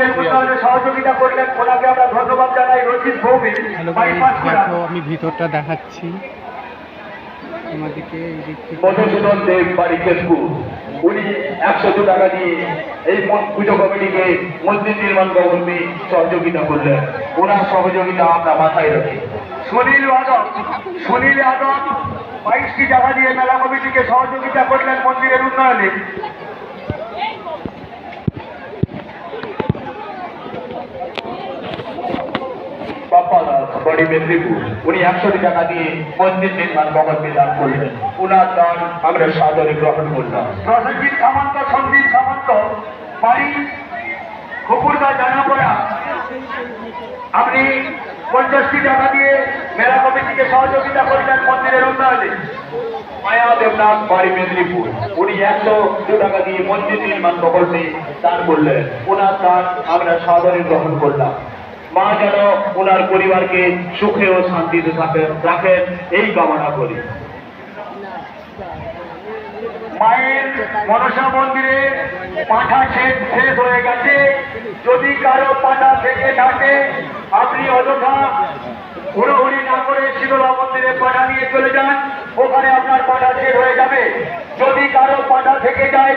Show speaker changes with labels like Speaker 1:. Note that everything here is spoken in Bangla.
Speaker 1: মন্দিরের উন্নয়নে সহযোগিতা করলেন, ওনাকে আমরা ধন্যবাদ জানাই। রচিত ভৌমিক
Speaker 2: দেখো আমি ভিতরটা দেখাচ্ছি তোমাদেরকে।
Speaker 1: মধুসূদন দেব বাড়ি কেশপুর, উনি 102 টাকা দিয়ে এই পুজো কমিটিকে মন্দির নির্মাণ কর্মী সহযোগিতা করলেন। ওনার সহযোগিতা আমরা মাথায় রাখি। সুনীল যাদব 22টি টাকা দিয়ে মেলা কমিটিকে সহযোগিতা করলেন মন্দিরের উন্নয়নে। বাড়ি মেদিনীপুর, উনি 100 টাকা দিয়ে মন্দির নির্মাণ প্রকল্পে দান করলেন। উনার দান আমরা সাদরে গ্রহণ করলাম। প্রসেনজিৎ সামন্ত, সন্দীপ সামন্ত বাড়ি কুকুরদা জানাপড়া, আপনি 50টি টাকা দিয়ে মেলা কমিটিকে সহযোগিতা করলেন মন্দিরের উন্নয়নে। মায়া দেবনাথ বাড়ি মেদিনীপুর, উনি 102 টাকা দিয়ে মন্দির নির্মাণ প্রকল্পে দান করলেন। ওনার দান আমরা সাদরে গ্রহণ করলাম। মা যেন ওনার পরিবারকে সুখে ও শান্তিতে রাখেন এই কামনা করি। মায়ের মনসা মন্দিরে পাঁঠা শেষ হয়ে গেছে। যদি কারো পাঁঠা থেকে থাকে, আপনি অযথা হুড়োহুড়ি না করে শীতলা মন্দিরে পাঁঠা নিয়ে চলে যান, ওখানে আপনার পাঁঠা শেষ হয়ে যাবে। যদি কারো পাঁঠা থেকে যায়